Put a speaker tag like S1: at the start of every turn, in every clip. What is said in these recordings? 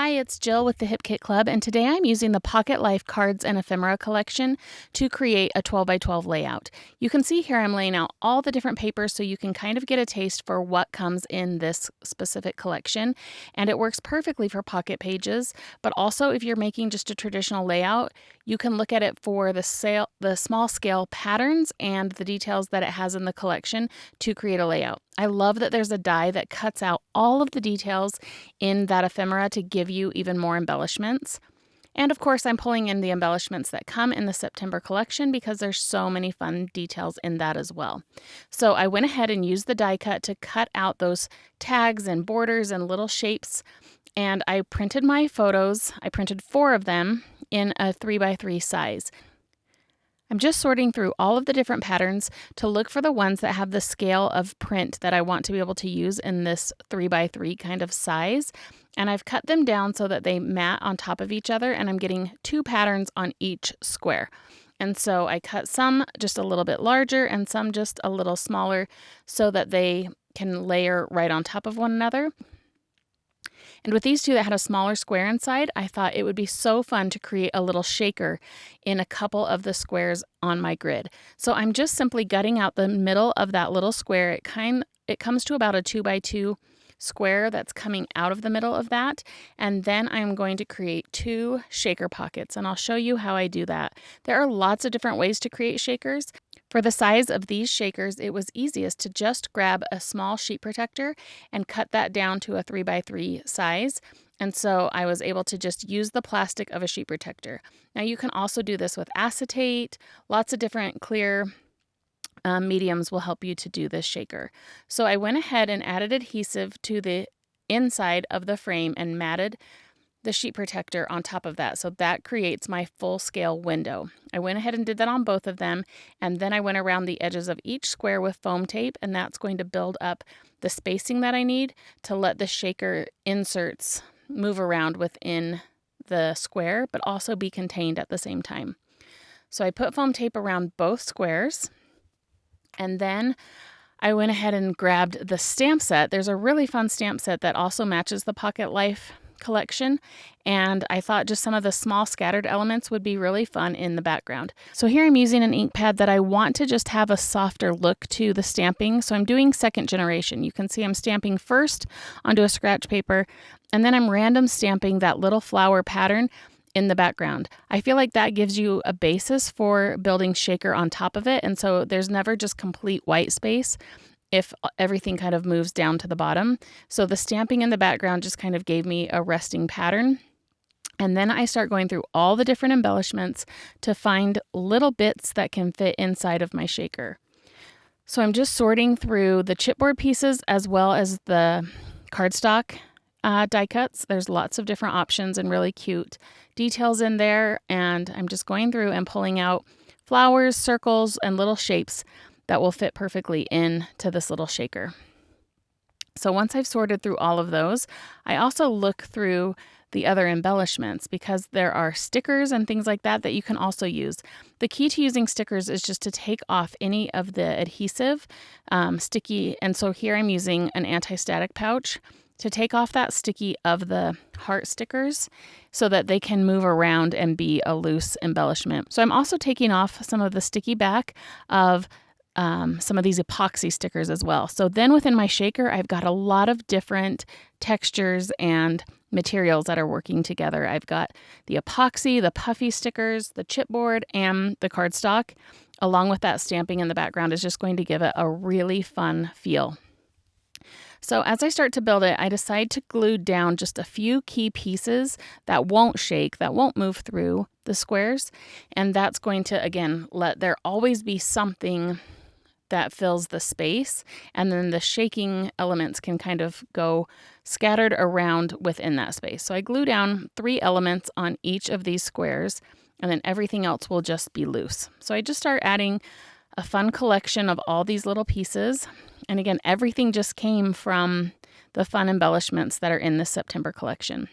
S1: Hi, it's Jill with the Hip Kit Club, and today I'm using the Pocket Life Cards and Ephemera collection to create a 12 by 12 layout. You can see here I'm laying out all the different papers so you can kind of get a taste for what comes in this specific collection, and it works perfectly for pocket pages, but also if you're making just a traditional layout, you can look at it for the small scale patterns and the details that it has in the collection to create a layout. I love that there's a die that cuts out all of the details in that ephemera to give you even more embellishments. And of course, I'm pulling in the embellishments that come in the September collection because there's so many fun details in that as well. So I went ahead and used the die cut to cut out those tags and borders and little shapes. And I printed my photos. I printed 4 of them in a 3x3 size. I'm just sorting through all of the different patterns to look for the ones that have the scale of print that I want to be able to use in this 3x3 kind of size. And I've cut them down so that they mat on top of each other, and I'm getting 2 patterns on each square. And so I cut some just a little bit larger and some just a little smaller so that they can layer right on top of one another. And with these 2 that had a smaller square inside, I thought it would be so fun to create a little shaker in a couple of the squares on my grid. So I'm just simply gutting out the middle of that little square. It comes to about a 2x2 square that's coming out of the middle of that. And then I'm going to create 2 shaker pockets, and I'll show you how I do that. There are lots of different ways to create shakers. For the size of these shakers, it was easiest to just grab a small sheet protector and cut that down to a 3x3 size. And so I was able to just use the plastic of a sheet protector. Now you can also do this with acetate. Lots of different clear mediums will help you to do this shaker. So I went ahead and added adhesive to the inside of the frame and matted the sheet protector on top of that. So that creates my full scale window. I went ahead and did that on both of them, and then I went around the edges of each square with foam tape, and that's going to build up the spacing that I need to let the shaker inserts move around within the square, but also be contained at the same time. So I put foam tape around both squares, and then I went ahead and grabbed the stamp set. There's a really fun stamp set that also matches the Pocket Life collection, and I thought just some of the small scattered elements would be really fun in the background. So here I'm using an ink pad that I want to just have a softer look to the stamping, so I'm doing second generation. You can see I'm stamping first onto a scratch paper, and then I'm random stamping that little flower pattern in the background. I feel like that gives you a basis for building shaker on top of it, and so there's never just complete white space if everything kind of moves down to the bottom. So the stamping in the background just kind of gave me a resting pattern. And then I start going through all the different embellishments to find little bits that can fit inside of my shaker. So I'm just sorting through the chipboard pieces as well as the cardstock die cuts. There's lots of different options and really cute details in there. And I'm just going through and pulling out flowers, circles, and little shapes that will fit perfectly into this little shaker. So once I've sorted through all of those, I also look through the other embellishments because there are stickers and things like that that you can also use. The key to using stickers is just to take off any of the adhesive, sticky, and so here I'm using an anti-static pouch to take off that sticky of the heart stickers so that they can move around and be a loose embellishment. So I'm also taking off some of the sticky back of some of these epoxy stickers as well. So then within my shaker, I've got a lot of different textures and materials that are working together. I've got the epoxy, the puffy stickers, the chipboard, and the cardstock, along with that stamping in the background is just going to give it a really fun feel. So as I start to build it, I decide to glue down just a few key pieces that won't shake, that won't move through the squares. And that's going to, again, let there always be something that fills the space, and then the shaking elements can kind of go scattered around within that space. So I glue down 3 elements on each of these squares, and then everything else will just be loose. So I just start adding a fun collection of all these little pieces. And again, everything just came from the fun embellishments that are in this September collection.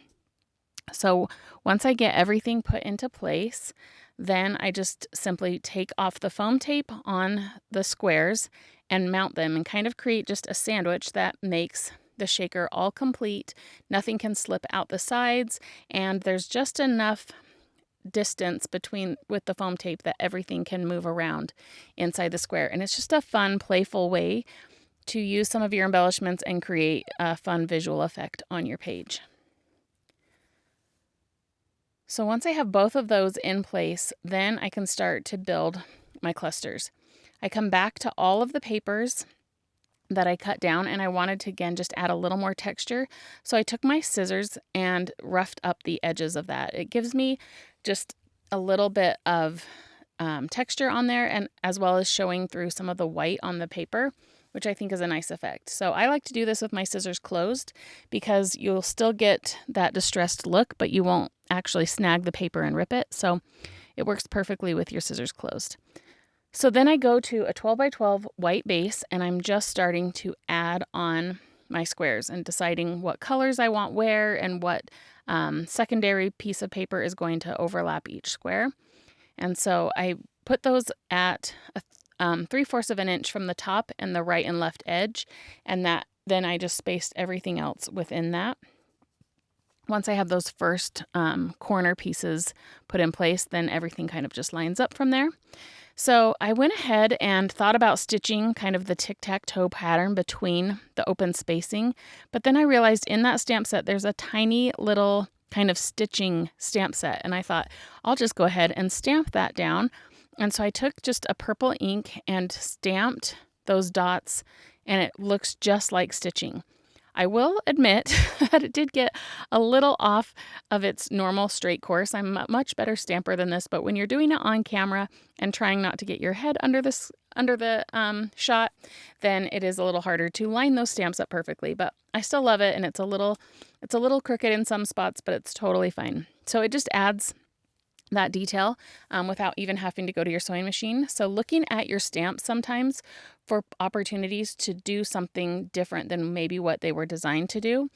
S1: So once I get everything put into place, then I just simply take off the foam tape on the squares and mount them and kind of create just a sandwich that makes the shaker all complete. Nothing can slip out the sides, and there's just enough distance between with the foam tape that everything can move around inside the square. And it's just a fun, playful way to use some of your embellishments and create a fun visual effect on your page. So once I have both of those in place, then I can start to build my clusters. I come back to all of the papers that I cut down, and I wanted to again just add a little more texture. So I took my scissors and roughed up the edges of that. It gives me just a little bit of texture on there, and as well as showing through some of the white on the paper, which I think is a nice effect. So I like to do this with my scissors closed because you'll still get that distressed look, but you won't actually snag the paper and rip it. So it works perfectly with your scissors closed. So then I go to a 12 by 12 white base, and I'm just starting to add on my squares and deciding what colors I want where and what secondary piece of paper is going to overlap each square. And so I put those at 3/4 of an inch from the top and the right and left edge, and then I just spaced everything else within that. Once I have those first corner pieces put in place, then everything kind of just lines up from there. So I went ahead and thought about stitching kind of the tic-tac-toe pattern between the open spacing, but then I realized in that stamp set there's a tiny little kind of stitching stamp set, and I thought I'll just go ahead and stamp that down. And so I took just a purple ink and stamped those dots, and it looks just like stitching. I will admit that it did get a little off of its normal straight course. I'm a much better stamper than this, but when you're doing it on camera and trying not to get your head under the shot, then it is a little harder to line those stamps up perfectly. But I still love it, and it's a little crooked in some spots, but it's totally fine. So it just adds that detail without even having to go to your sewing machine. So looking at your stamps sometimes for opportunities to do something different than maybe what they were designed to do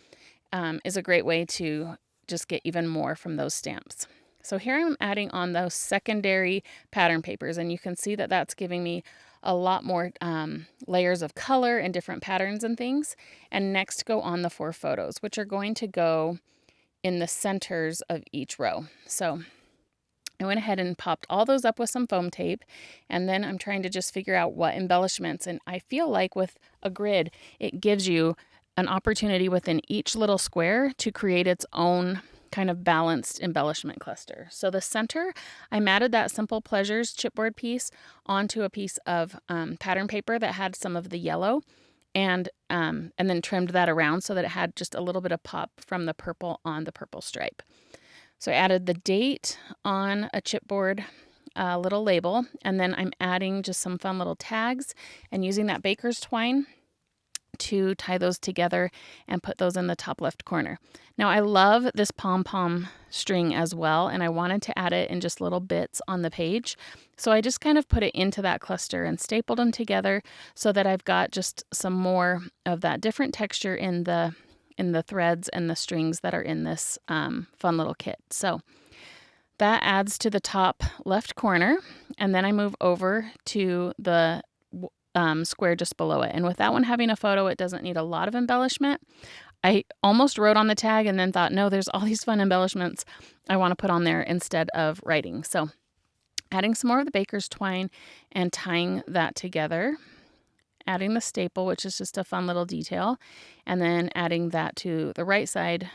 S1: is a great way to just get even more from those stamps. So here I'm adding on those secondary pattern papers, and you can see that that's giving me a lot more layers of color and different patterns and things. And next go on the 4 photos, which are going to go in the centers of each row. So I went ahead and popped all those up with some foam tape, and then I'm trying to just figure out what embellishments. And I feel like with a grid, it gives you an opportunity within each little square to create its own kind of balanced embellishment cluster. So the center, I matted that Simple Pleasures chipboard piece onto a piece of pattern paper that had some of the yellow, and then trimmed that around so that it had just a little bit of pop from the purple on the purple stripe. So I added the date on a chipboard little label, and then I'm adding just some fun little tags and using that baker's twine to tie those together and put those in the top left corner. Now I love this pom-pom string as well, and I wanted to add it in just little bits on the page. So I just kind of put it into that cluster and stapled them together so that I've got just some more of that different texture in the threads and the strings that are in this fun little kit. So that adds to the top left corner, and then I move over to the square just below it. And with that one having a photo, it doesn't need a lot of embellishment. I almost wrote on the tag and then thought, no, there's all these fun embellishments I want to put on there instead of writing. So adding some more of the baker's twine and tying that together, adding the staple, which is just a fun little detail, and then adding that to the right side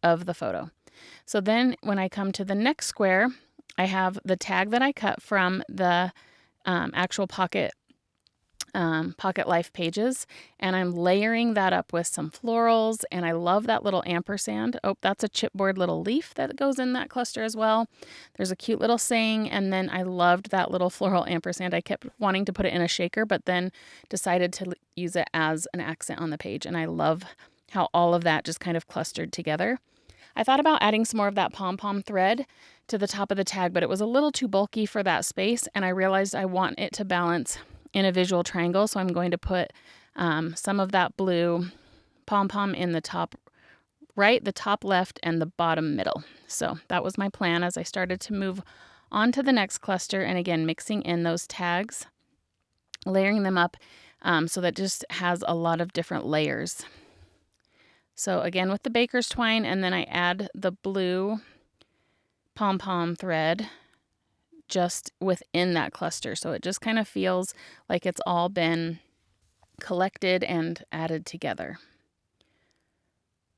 S1: of the photo. So then when I come to the next square, I have the tag that I cut from the actual Pocket Life pages, and I'm layering that up with some florals, and I love that little ampersand. Oh, that's a chipboard little leaf that goes in that cluster as well. There's a cute little saying, and then I loved that little floral ampersand. I kept wanting to put it in a shaker, but then decided to use it as an accent on the page, and I love how all of that just kind of clustered together. I thought about adding some more of that pom-pom thread to the top of the tag, but it was a little too bulky for that space, and I realized I want it to balance in a visual triangle, so I'm going to put some of that blue pom-pom in the top right, the top left, and the bottom middle. So that was my plan as I started to move on to the next cluster, and again mixing in those tags, layering them up so that just has a lot of different layers. So again with the baker's twine, and then I add the blue pom-pom thread just within that cluster. So it just kind of feels like it's all been collected and added together.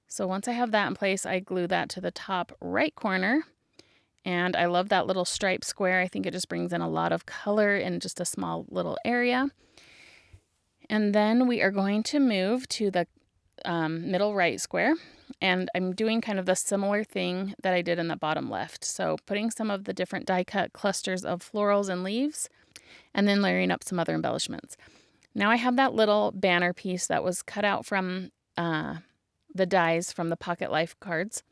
S1: So once I have that in place, I glue that to the top right corner. And I love that little stripe square. I think it just brings in a lot of color in just a small little area. And then we are going to move to the middle right square. And I'm doing kind of the similar thing that I did in the bottom left. So putting some of the different die cut clusters of florals and leaves, and then layering up some other embellishments. Now I have that little banner piece that was cut out from the dies from the Pocket Life cards.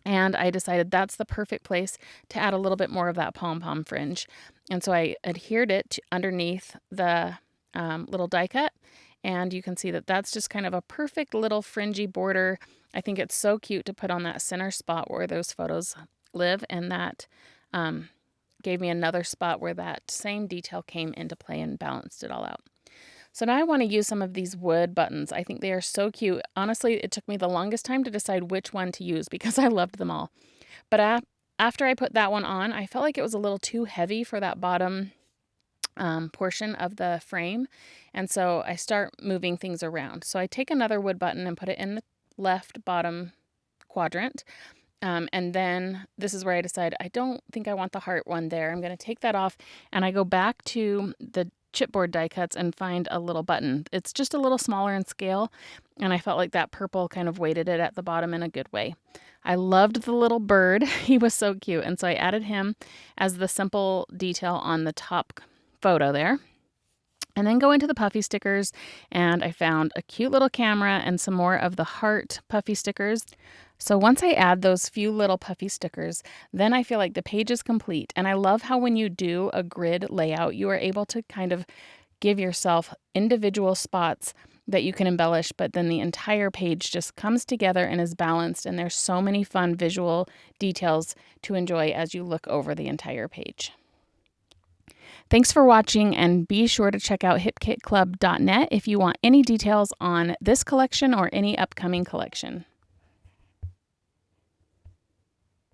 S1: And I decided that's the perfect place to add a little bit more of that pom-pom fringe. And so I adhered it to underneath the little die cut. And you can see that that's just kind of a perfect little fringy border. I think it's so cute to put on that center spot where those photos live. And that gave me another spot where that same detail came into play and balanced it all out. So now I want to use some of these wood buttons. I think they are so cute. Honestly, it took me the longest time to decide which one to use because I loved them all. But after I put that one on, I felt like it was a little too heavy for that bottom portion of the frame. And so I start moving things around. So I take another wood button and put it in the left bottom quadrant. And then this is where I decide I don't think I want the heart one there. I'm going to take that off, and I go back to the chipboard die cuts and find a little button. It's just a little smaller in scale, and I felt like that purple kind of weighted it at the bottom in a good way. I loved the little bird. He was so cute, and so I added him as the simple detail on the top photo there. And then go into the puffy stickers, and I found a cute little camera and some more of the heart puffy stickers. So once I add those few little puffy stickers, then I feel like the page is complete. And I love how when you do a grid layout, you are able to kind of give yourself individual spots that you can embellish, but then the entire page just comes together and is balanced. And there's so many fun visual details to enjoy as you look over the entire page. Thanks for watching, and be sure to check out hipkitclub.net if you want any details on this collection or any upcoming collection.